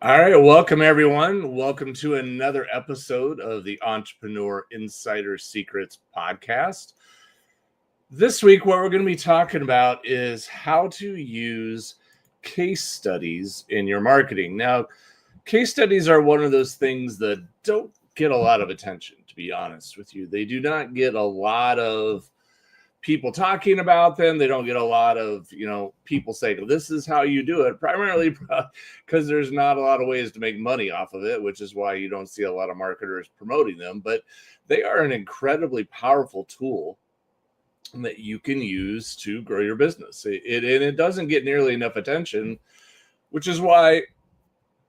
All right, welcome everyone. Welcome to another episode of the Entrepreneur Insider Secrets podcast. This week, what we're going to be talking about is how to use case studies in your marketing. Now, case studies are one of those things that don't get a lot of attention, to be honest with you. They do not get a lot of people talking about them. They don't get a lot of, people saying, this is how you do it, primarily because there's not a lot of ways to make money off of it, which is why you don't see a lot of marketers promoting them. But they are an incredibly powerful tool that you can use to grow your business. And it doesn't get nearly enough attention, which is why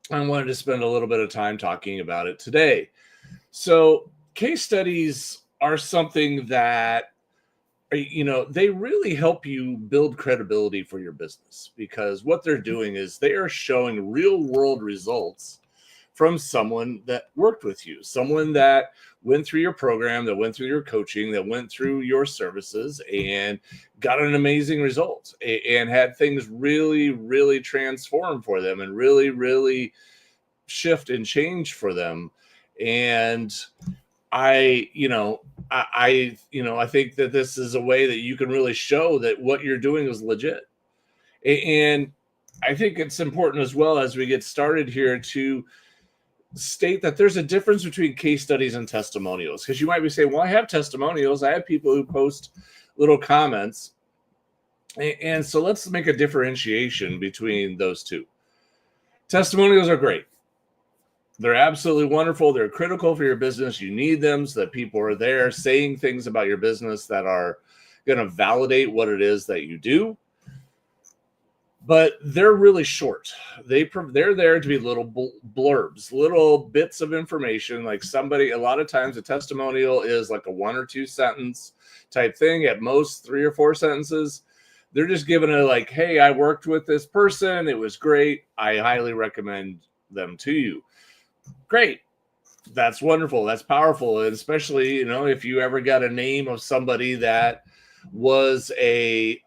I wanted to spend a little bit of time talking about it today. So case studies are something that they really help you build credibility for your business, because what they're doing is they are showing real world results from someone that worked with you, someone that went through your program, that went through your coaching, that went through your services and got an amazing result and had things really, really transform for them and really, really shift and change for them. And I think that this is a way that you can really show that what you're doing is legit. And I think it's important as well, as we get started here, to state that there's a difference between case studies and testimonials. Because you might be saying, well, I have testimonials. I have people who post little comments. And so let's make a differentiation between those two. Testimonials are great. They're absolutely wonderful. They're critical for your business. You need them so that people are there saying things about your business that are going to validate what it is that you do. But they're really short. They're there to be little blurbs, little bits of information. Like a lot of times a testimonial is like a 1 or 2 sentence type thing, at most 3 or 4 sentences. They're just giving it like, hey, I worked with this person. It was great. I highly recommend them to you. Great. That's wonderful. That's powerful. And especially, if you ever got a name of somebody that was a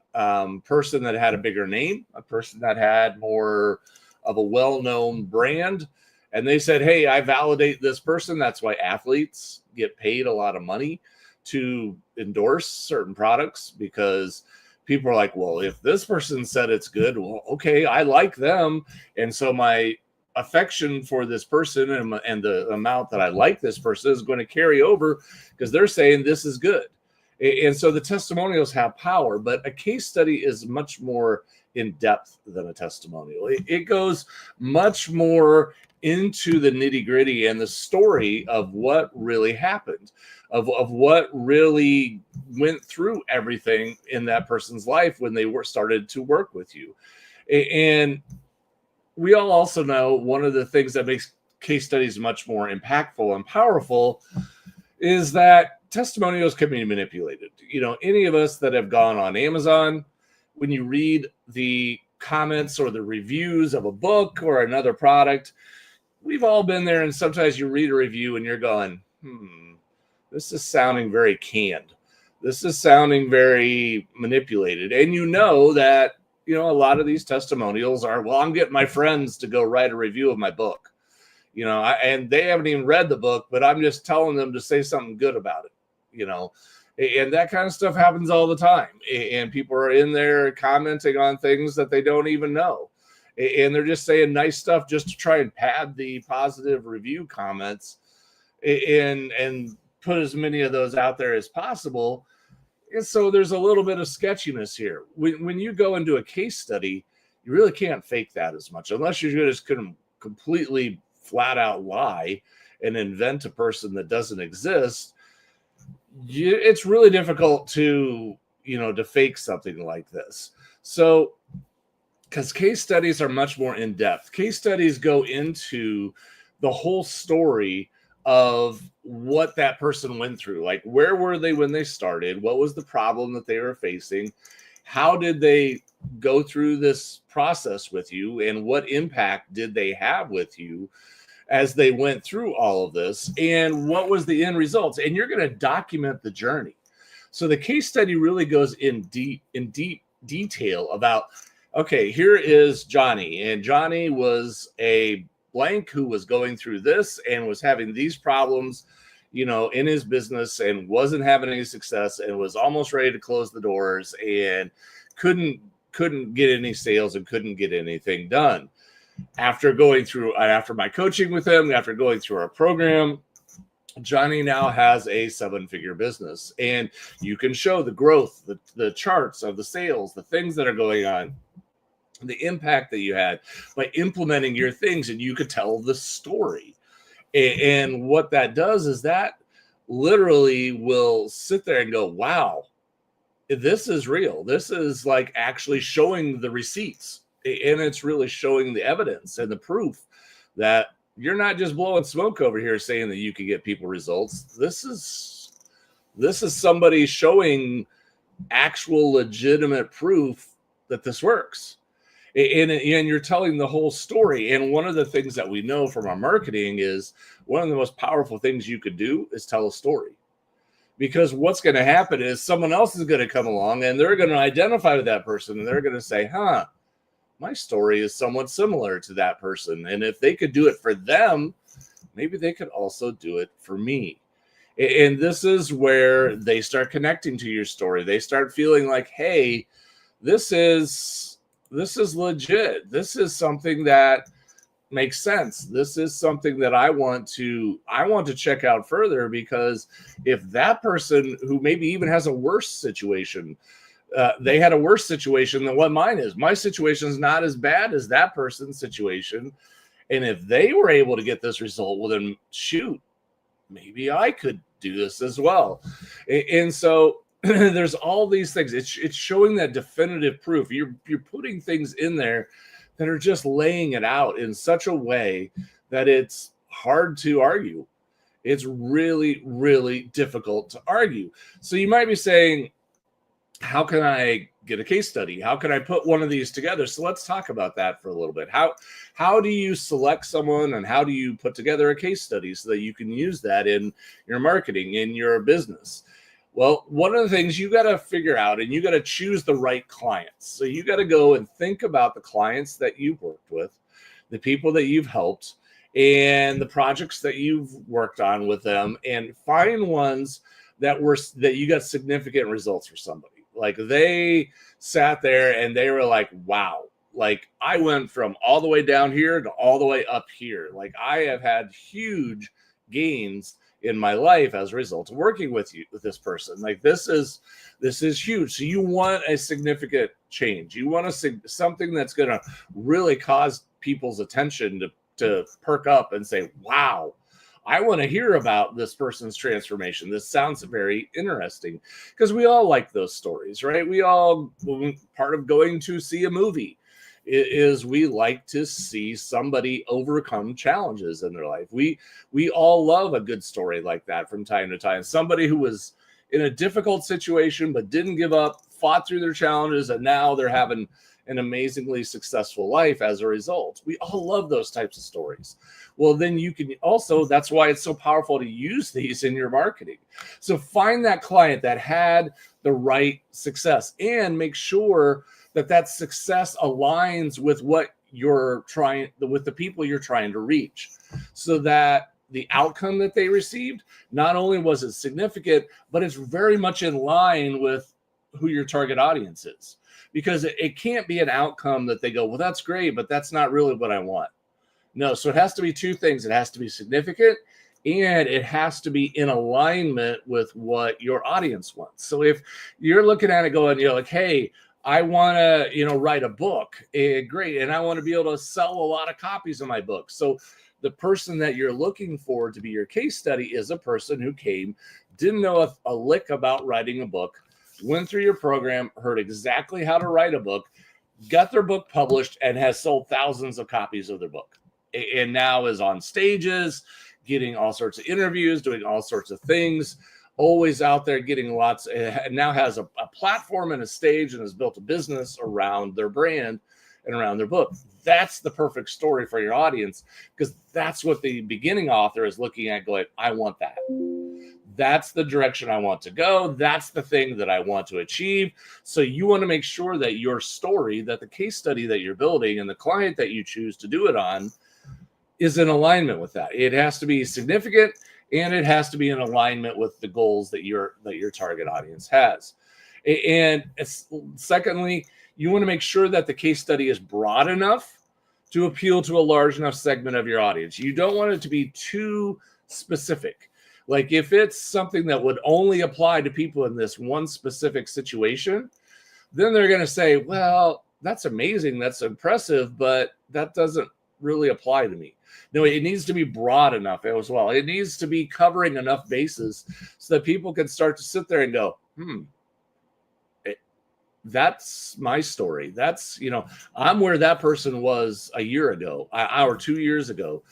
person that had a bigger name, a person that had more of a well-known brand, and they said, hey, I validate this person. That's why athletes get paid a lot of money to endorse certain products, because people are like, well, if this person said it's good, well, okay, I like them. And so my affection for this person and the amount that I like this person is going to carry over because they're saying this is good. And so the testimonials have power, but a case study is much more in depth than a testimonial. It goes much more into the nitty gritty and the story of what really happened, of what really went through everything in that person's life when they started to work with you. And we all also know one of the things that makes case studies much more impactful and powerful is that testimonials can be manipulated. Any of us that have gone on Amazon, when you read the comments or the reviews of a book or another product, we've all been there. And sometimes you read a review and you're going, this is sounding very canned. This is sounding very manipulated. And that a lot of these testimonials are, well, I'm getting my friends to go write a review of my book, and they haven't even read the book, but I'm just telling them to say something good about it, and that kind of stuff happens all the time. And people are in there commenting on things that they don't even know. And they're just saying nice stuff just to try and pad the positive review comments and put as many of those out there as possible. And so there's a little bit of sketchiness here. When you go into a case study, you really can't fake that as much, unless you're just going to completely flat out lie and invent a person that doesn't exist. It's really difficult to fake something like this. So, because case studies are much more in depth. Case studies go into the whole story of what that person went through. Like, where were they when they started? What was the problem that they were facing? How did they go through this process with you? And what impact did they have with you as they went through all of this? And what was the end results? And you're going to document the journey. So the case study really goes in deep detail about, okay, here is Johnny. And Johnny was a blank who was going through this and was having these problems, in his business and wasn't having any success and was almost ready to close the doors and couldn't get any sales and couldn't get anything done. After my coaching with him, after going through our program, Johnny now has a 7-figure business, and you can show the growth, the charts of the sales, the things that are going on, the impact that you had by implementing your things, and you could tell the story. And what that does is that literally will sit there and go, wow, this is real. This is like actually showing the receipts, and it's really showing the evidence and the proof that you're not just blowing smoke over here saying that you can get people results. This is somebody showing actual legitimate proof that this works. And you're telling the whole story. And one of the things that we know from our marketing is one of the most powerful things you could do is tell a story. Because what's going to happen is someone else is going to come along and they're going to identify with that person. And they're going to say, my story is somewhat similar to that person. And if they could do it for them, maybe they could also do it for me. And this is where they start connecting to your story. They start feeling like, hey, this is legit. This is something that makes sense. This is something that I want to check out further, because if that person who maybe even has a worse situation, they had a worse situation than what mine is. My situation is not as bad as that person's situation. And if they were able to get this result, well, then shoot, maybe I could do this as well. And so there's all these things. It's showing that definitive proof. You're putting things in there that are just laying it out in such a way that it's hard to argue. It's really, really difficult to argue. So you might be saying, how can I get a case study? How can I put one of these together? So let's talk about that for a little bit. How do you select someone, and how do you put together a case study so that you can use that in your marketing, in your business? Well, one of the things you got to figure out, and you got to choose the right clients. So you got to go and think about the clients that you've worked with, the people that you've helped, and the projects that you've worked on with them, and find ones that you got significant results for somebody. Like they sat there and they were like, wow, like I went from all the way down here to all the way up here. Like I have had huge gains in my life as a result of working with this person. Like this is huge. So you want a significant change. You want something that's going to really cause people's attention to perk up and say, wow, I want to hear about this person's transformation. This sounds very interesting, because we all like those stories, right? Part of going to see a movie is we like to see somebody overcome challenges in their life. We all love a good story like that from time to time. Somebody who was in a difficult situation but didn't give up, fought through their challenges, and now they're having an amazingly successful life as a result. We all love those types of stories. Well, then you can also, that's why it's so powerful to use these in your marketing. So find that client that had the right success, and make sure that success aligns with what with the people you're trying to reach, so that the outcome that they received, not only was it significant, but it's very much in line with who your target audience is. Because it can't be an outcome that they go, well, that's great, but that's not really what I want. No, so it has to be two things. It has to be significant, and it has to be in alignment with what your audience wants. So if you're looking at it going, like, hey, I want to, write a book, great, and I want to be able to sell a lot of copies of my book. So the person that you're looking for to be your case study is a person who didn't know a lick about writing a book, went through your program, heard exactly how to write a book, got their book published, and has sold thousands of copies of their book, and now is on stages, getting all sorts of interviews, doing all sorts of things, always out there getting lots, and now has a platform and a stage, and has built a business around their brand and around their book. That's the perfect story for your audience, because that's what the beginning author is looking at going, I want that. That's the direction I want to go. That's the thing that I want to achieve. So you want to make sure that your story, that the case study that you're building and the client that you choose to do it on is in alignment with that. It has to be significant, and it has to be in alignment with the goals that your target audience has. And secondly, you want to make sure that the case study is broad enough to appeal to a large enough segment of your audience. You don't want it to be too specific. Like if it's something that would only apply to people in this one specific situation, then they're going to say, well, that's amazing, that's impressive, but that doesn't really apply to me. No, it needs to be broad enough as well. It needs to be covering enough bases so that people can start to sit there and go, that's my story. That's, I'm where that person was a year ago, or 2 years ago.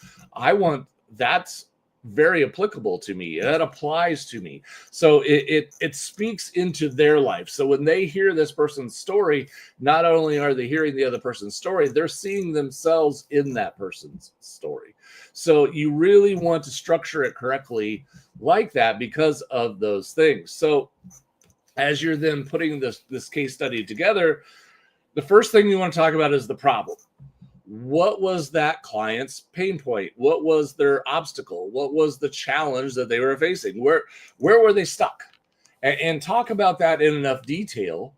That's very applicable to me. That applies to me. So it speaks into their life. So when they hear this person's story, not only are they hearing the other person's story, they're seeing themselves in that person's story. So you really want to structure it correctly like that because of those things. So as you're then putting this case study together, the first thing you want to talk about is the problem. What was that client's pain point? What was their obstacle? What was the challenge that they were facing? Where were they stuck? And talk about that in enough detail,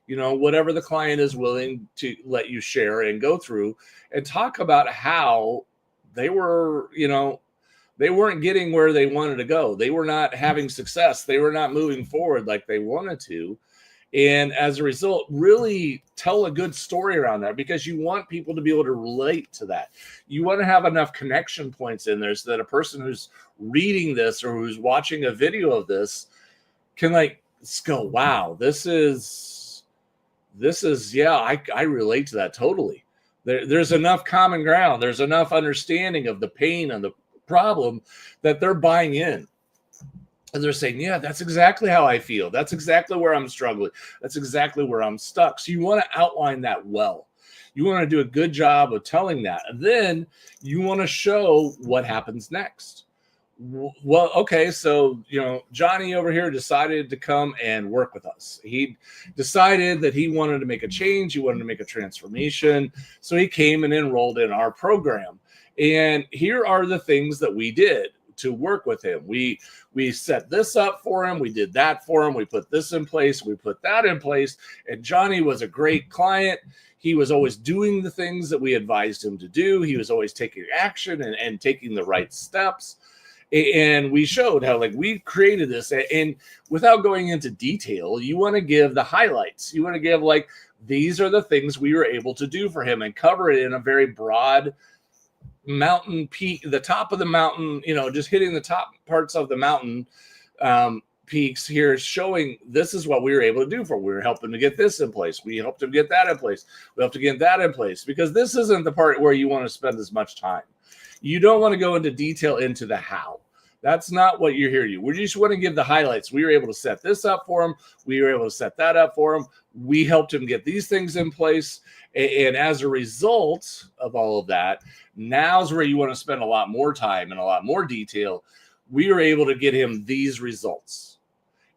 whatever the client is willing to let you share and go through, and talk about how they were, they weren't getting where they wanted to go. They were not having success. They were not moving forward like they wanted to. And as a result, really tell a good story around that, because you want people to be able to relate to that. You want to have enough connection points in there so that a person who's reading this or who's watching a video of this can go, wow, this is, yeah, I relate to that totally. There's enough common ground. There's enough understanding of the pain and the problem that they're buying in. And they're saying, yeah, that's exactly how I feel. That's exactly where I'm struggling. That's exactly where I'm stuck. So you want to outline that well. You want to do a good job of telling that. And then you want to show what happens next. Well, okay, so, Johnny over here decided to come and work with us. He decided that he wanted to make a change. He wanted to make a transformation. So he came and enrolled in our program. And here are the things that we did to work with him. We set this up for him. We did that for him. We put this in place. We put that in place. And Johnny was a great client. He was always doing the things that we advised him to do. He was always taking action and taking the right steps. And we showed how we created this. And without going into detail, you want to give the highlights. You want to give these are the things we were able to do for him, and cover it in a very broad mountain peak, the top of the mountain, just hitting the top parts of the mountain peaks here, showing this is what we were able to do for him. We were helping to get this in place. We helped him get that in place. We helped to get that in place, because this isn't the part where you want to spend as much time. You don't want to go into detail into the how. That's not what you're here to do. We just want to give the highlights. We were able to set this up for him. We were able to set that up for him. We helped him get these things in place. And as a result of all of that, now's where you want to spend a lot more time and a lot more detail. We were able to get him these results.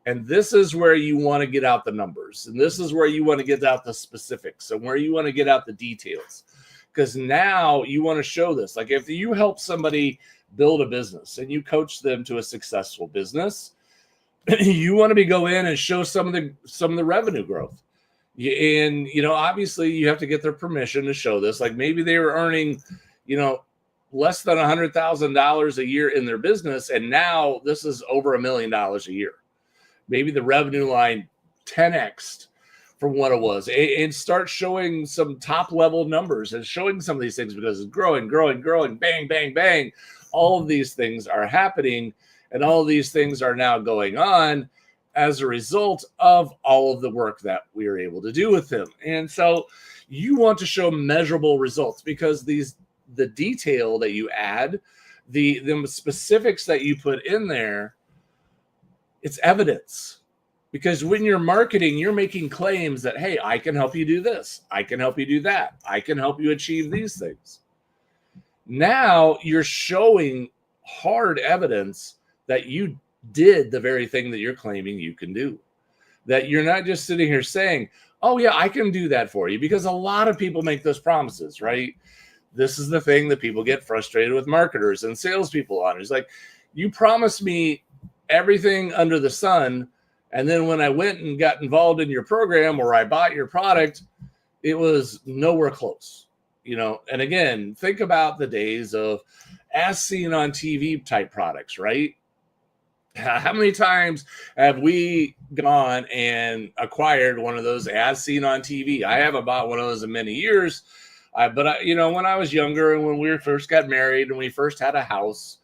And this is where you want to get out the numbers. And this is where you want to get out the specifics, and where you want to get out the details. Because now you want to show this. If you help somebody build a business and you coach them to a successful business, you want to go in and show some of the revenue growth. And obviously you have to get their permission to show this. Maybe they were earning less than $100,000 a year in their business, and now this is over $1 million a year. Maybe the revenue line 10x from what it was, and start showing some top level numbers and showing some of these things, because it's growing, bang, bang, bang. All of these things are happening, and all of these things are now going on as a result of all of the work that we were able to do with him. And so you want to show measurable results, because the detail that you add, the specifics that you put in there, it's evidence. Because when you're marketing, you're making claims that, hey, I can help you do this. I can help you do that. I can help you achieve these things. Now you're showing hard evidence that you did the very thing that you're claiming you can do. That you're not just sitting here saying, oh yeah, I can do that for you. Because a lot of people make those promises, right? This is the thing that people get frustrated with marketers and salespeople on. It's like, you promised me everything under the sun, and then when I went and got involved in your program or I bought your product, it was nowhere close. And again, think about the days of as seen on TV type products, right? How many times have we gone and acquired one of those as seen on TV? I haven't bought one of those in many years, but when I was younger and when we first got married and we first had a house,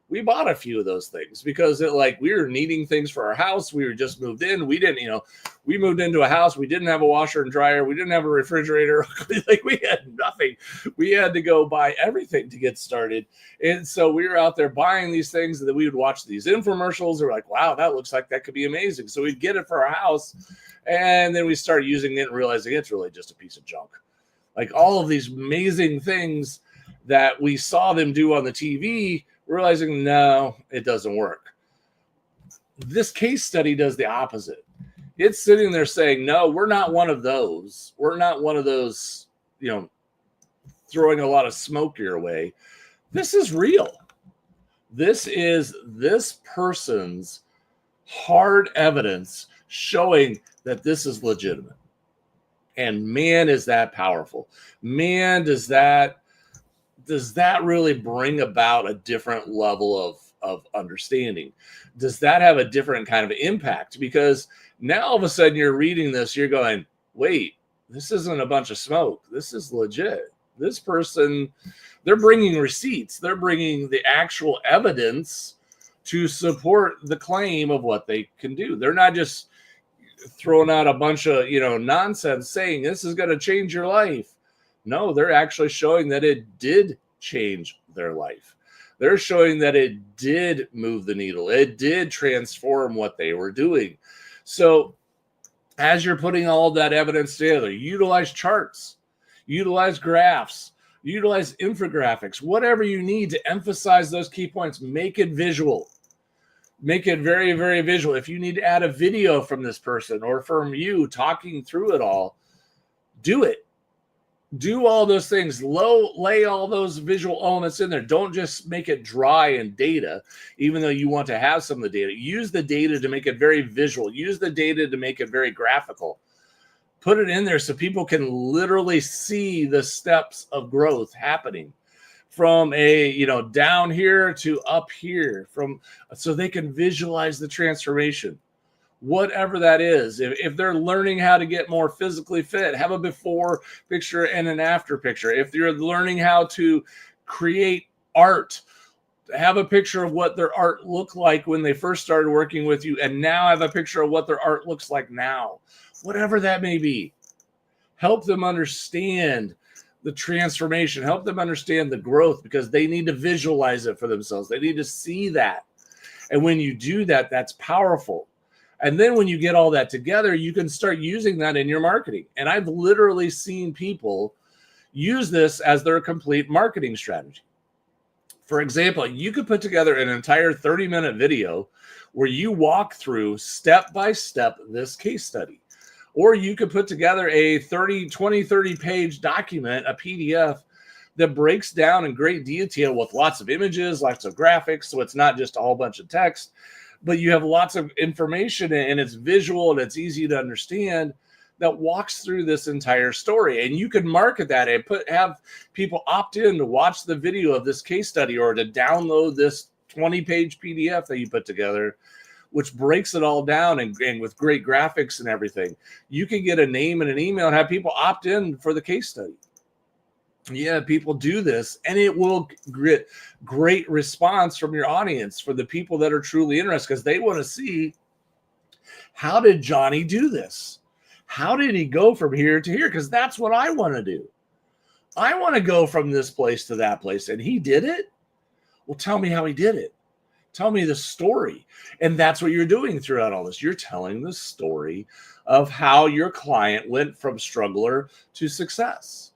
we bought a few of those things because we were needing things for our house. We were just moved in. We didn't, we moved into a house. We didn't have a washer and dryer. We didn't have a refrigerator. We had nothing. We had to go buy everything to get started. And so we were out there buying these things, and then we would watch these infomercials. We're like, wow, that looks like that could be amazing. So we'd get it for our house. And then we started using it and realizing it's really just a piece of junk. Like all of these amazing things that we saw them do on the TV, realizing, no, it doesn't work. This case study does the opposite. It's sitting there saying, no, we're not one of those. We're not one of those, throwing a lot of smoke your way. This is real. This is this person's hard evidence showing that this is legitimate. And man, is that powerful. Man, does that really bring about a different level of understanding? Does that have a different kind of impact? Because now all of a sudden you're reading this, you're going, wait, this isn't a bunch of smoke. This is legit. This person, they're bringing receipts. They're bringing the actual evidence to support the claim of what they can do. They're not just throwing out a bunch of, nonsense saying this is going to change your life. No, they're actually showing that it did change their life. They're showing that it did move the needle. It did transform what they were doing. So as you're putting all of that evidence together, utilize charts, utilize graphs, utilize infographics, whatever you need to emphasize those key points. Make it visual. Make it very, very visual. If you need to add a video from this person or from you talking through it all, do it. Do all those things. Lay all those visual elements in there. Don't just make it dry and data, even though you want to have some of the data. Use the data to make it very visual. Use the data to make it very graphical. Put it in there so people can literally see the steps of growth happening from down here to up here, so they can visualize the transformation. Whatever that is, if they're learning how to get more physically fit, have a before picture and an after picture. If you're learning how to create art, have a picture of what their art looked like when they first started working with you, and now have a picture of what their art looks like now. Whatever that may be, help them understand the transformation, help them understand the growth, because they need to visualize it for themselves. They need to see that. And when you do that, that's powerful. And then when you get all that together, you can start using that in your marketing. And I've literally seen people use this as their complete marketing strategy. For example, you could put together an entire 30-minute video where you walk through step by step this case study. Or you could put together a 30 page document, a PDF, that breaks down in great detail with lots of images, lots of graphics. So it's not just a whole bunch of text, but you have lots of information and it's visual and it's easy to understand, that walks through this entire story. And you can market that and have people opt in to watch the video of this case study or to download this 20-page PDF that you put together, which breaks it all down and with great graphics and everything. You can get a name and an email and have people opt in for the case study. Yeah, people do this, and it will get great response from your audience, for the people that are truly interested, because they want to see, how did Johnny do this? How did he go from here to here? Because that's what I want to do. I want to go from this place to that place, and he did it. Well, tell me how he did it. Tell me the story. And that's what you're doing throughout all this. You're telling the story of how your client went from struggler to success.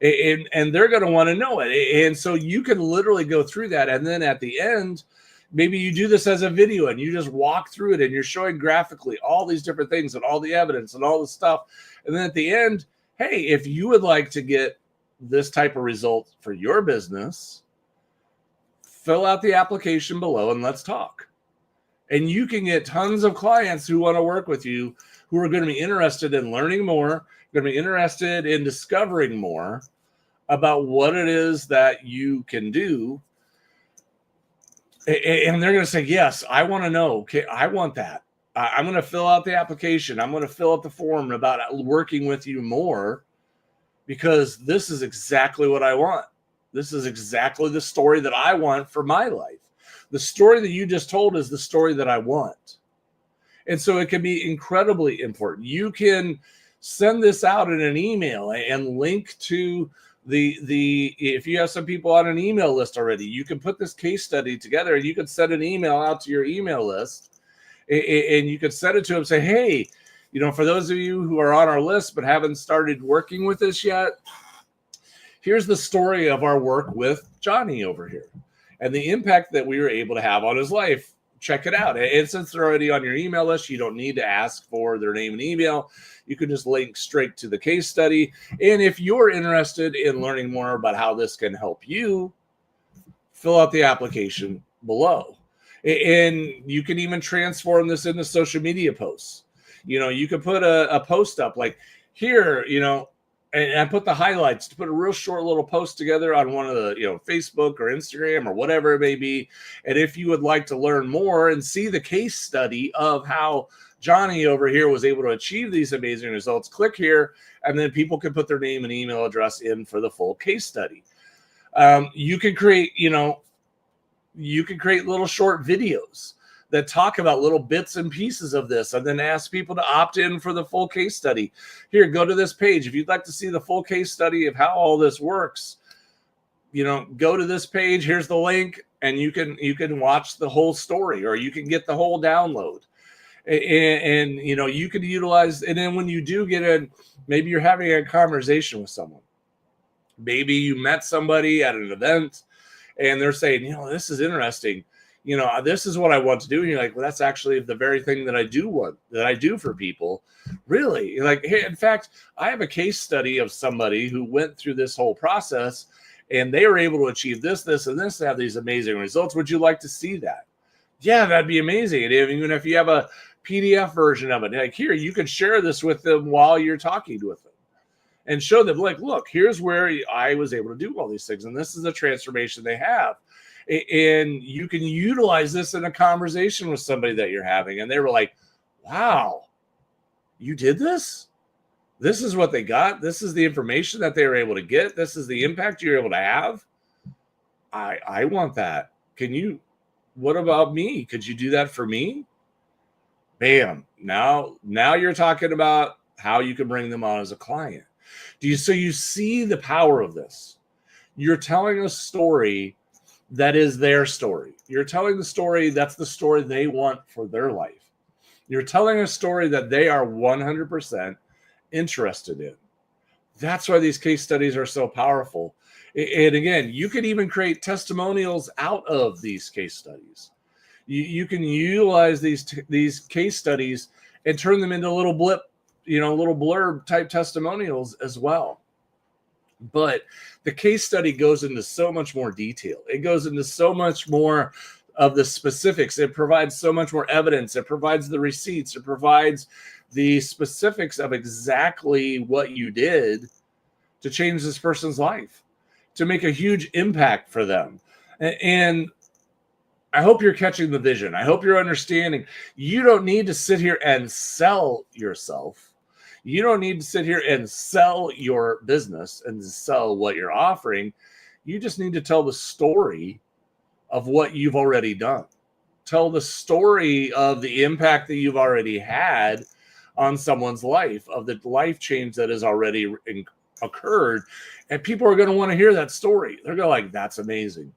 And they're going to want to know it. And so you can literally go through that. And then at the end, maybe you do this as a video and you just walk through it and you're showing graphically all these different things and all the evidence and all the stuff. And then at the end, hey, if you would like to get this type of result for your business, fill out the application below and let's talk. And you can get tons of clients who want to work with you, who are going to be interested in learning more, going to be interested in discovering more about what it is that you can do. And they're going to say, yes, I want to know. Okay, I want that. I'm going to fill out the application. I'm going to fill out the form about working with you more, because this is exactly what I want. This is exactly the story that I want for my life. The story that you just told is the story that I want. And so it can be incredibly important. You can send this out in an email and link to the if you have some people on an email list already, you can put this case study together and you can send an email out to your email list, and you can send it to them, say, hey, you know, for those of you who are on our list but haven't started working with us yet, here's the story of our work with Johnny over here and the impact that we were able to have on his life. Check it out. And since they're already on your email list, you don't need to ask for their name and email. You can just link straight to the case study. And if you're interested in learning more about how this can help you, fill out the application below. And you can even transform this into social media posts. You know, you can put a post up like here, you know, and I put the highlights to put a real short little post together on one of the, you know, Facebook or Instagram or whatever it may be. And if you would like to learn more and see the case study of how Johnny over here was able to achieve these amazing results, click here, and then people can put their name and email address in for the full case study. You can create, you know, you can create little short videos that talk about little bits and pieces of this, and then ask people to opt in for the full case study. Here, go to this page. If you'd like to see the full case study of how all this works, you know, go to this page. Here's the link, and you can watch the whole story, or you can get the whole download. And you know, you can utilize, and then when you do get in, maybe you're having a conversation with someone. Maybe you met somebody at an event, and they're saying, you know, this is interesting. You know, this is what I want to do. And you're like, well, that's actually the very thing that I do want, that I do for people. Really? You're like, hey, in fact, I have a case study of somebody who went through this whole process and they were able to achieve this, this, and this, to have these amazing results. Would you like to see that? Yeah, that'd be amazing. And even if you have a PDF version of it, like here, you can share this with them while you're talking with them and show them, like, look, here's where I was able to do all these things. And this is the transformation they have. And you can utilize this in a conversation with somebody that you're having. And they were like, wow, you did this? This is what they got. This is the information that they were able to get. This is the impact you're able to have. I want that. What about me? Could you do that for me? Bam. Now you're talking about how you can bring them on as a client. So you see the power of this. You're telling a story that is their story. You're telling the story that's the story they want for their life. You're telling a story that they are 100% interested in. That's why these case studies are so powerful. And again, you can even create testimonials out of these case studies. You can utilize these case studies and turn them into little blurb type testimonials as well. But the case study goes into so much more detail. It goes into so much more of the specifics. It provides so much more evidence. It provides the receipts. It provides the specifics of exactly what you did to change this person's life, to make a huge impact for them. And I hope you're catching the vision. I hope you're understanding. You don't need to sit here and sell yourself. You don't need to sit here and sell your business and sell what you're offering. You just need to tell the story of what you've already done. Tell the story of the impact that you've already had on someone's life, of the life change that has already occurred. And people are going to want to hear that story. They're going to like, that's amazing.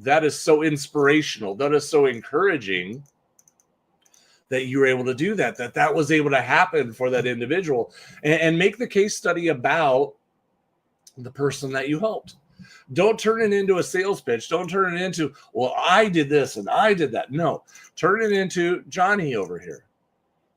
That is so inspirational. That is so encouraging that you were able to do that was able to happen for that individual, and make the case study about the person that you helped. Don't turn it into a sales pitch. Don't turn it into, well, I did this and I did that. No, turn it into Johnny over here.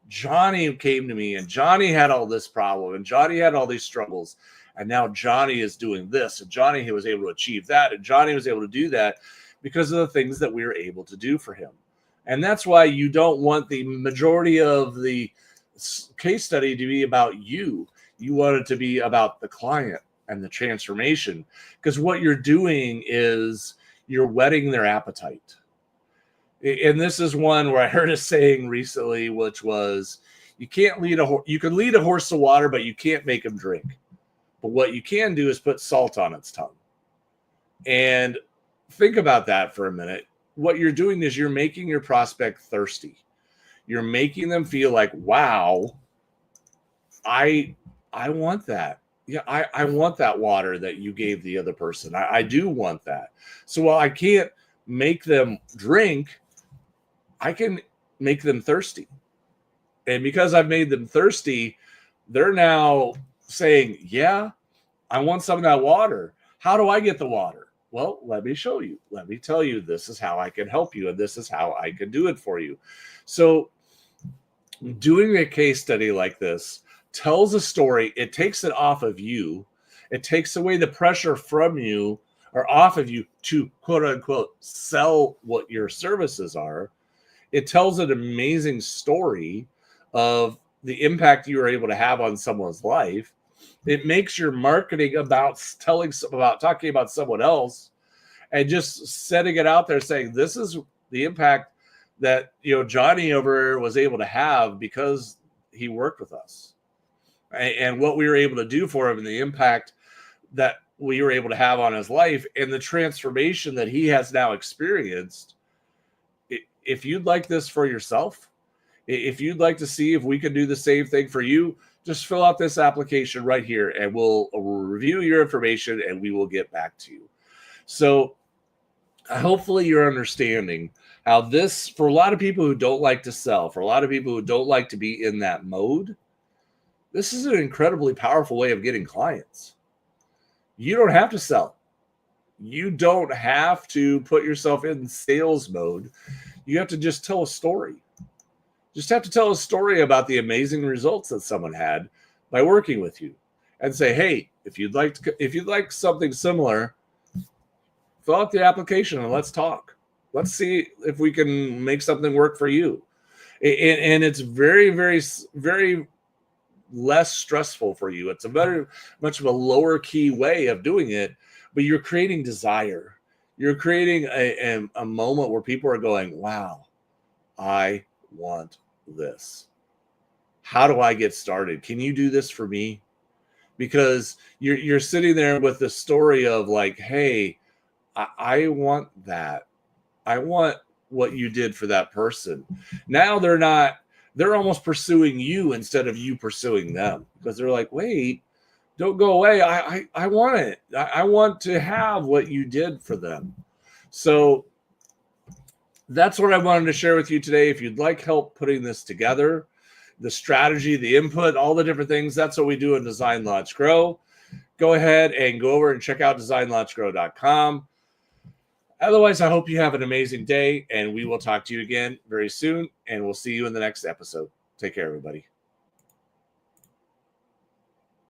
Johnny came to me and Johnny had all this problem and Johnny had all these struggles. And now Johnny is doing this, and Johnny was able to achieve that, and Johnny was able to do that because of the things that we were able to do for him. And that's why you don't want the majority of the case study to be about you. You want it to be about the client and the transformation, because what you're doing is you're whetting their appetite. And this is one where I heard a saying recently, which was, you can lead a horse to water, but you can't make him drink. But what you can do is put salt on its tongue. And think about that for a minute. What you're doing is you're making your prospect thirsty. You're making them feel like, wow, I want that. Yeah, I want that water that you gave the other person. I do want that. So while I can't make them drink, I can make them thirsty. And because I've made them thirsty, they're now saying, yeah, I want some of that water. How do I get the water? Well, let me show you. Let me tell you, this is how I can help you, and this is how I can do it for you. So doing a case study like this tells a story. It takes it off of you. It takes away the pressure from you or off of you to, quote unquote, sell what your services are. It tells an amazing story of the impact you are able to have on someone's life. It makes your marketing about talking about someone else and just setting it out there saying, this is the impact that, Johnny over here was able to have because he worked with us, and what we were able to do for him, and the impact that we were able to have on his life, and the transformation that he has now experienced. If you'd like this for yourself, if you'd like to see if we can do the same thing for you, just fill out this application right here, and we'll review your information, and we will get back to you. So hopefully you're understanding how this, for a lot of people who don't like to sell, for a lot of people who don't like to be in that mode, this is an incredibly powerful way of getting clients. You don't have to sell. You don't have to put yourself in sales mode. You have to just tell a story. Just have to tell a story about the amazing results that someone had by working with you, and say, hey, if you'd like something similar, fill out the application and let's talk. Let's see if we can make something work for you. And it's very, very, very less stressful for you. It's a very much of a lower key way of doing it, but you're creating desire. You're creating a moment where people are going, wow, I want this. How do I get started? Can you do this for me? Because you're sitting there with the story of like, hey, I want that. I want what you did for that person. Now they're almost pursuing you instead of you pursuing them, because they're like, wait, don't go away. I want it. I want to have what you did for them. So that's what I wanted to share with you today. If you'd like help putting this together, the strategy, the input, all the different things, that's what we do in Design Launch Grow. Go ahead and go over and check out designlaunchgrow.com. Otherwise, I hope you have an amazing day, and we will talk to you again very soon, and we'll see you in the next episode. Take care, everybody.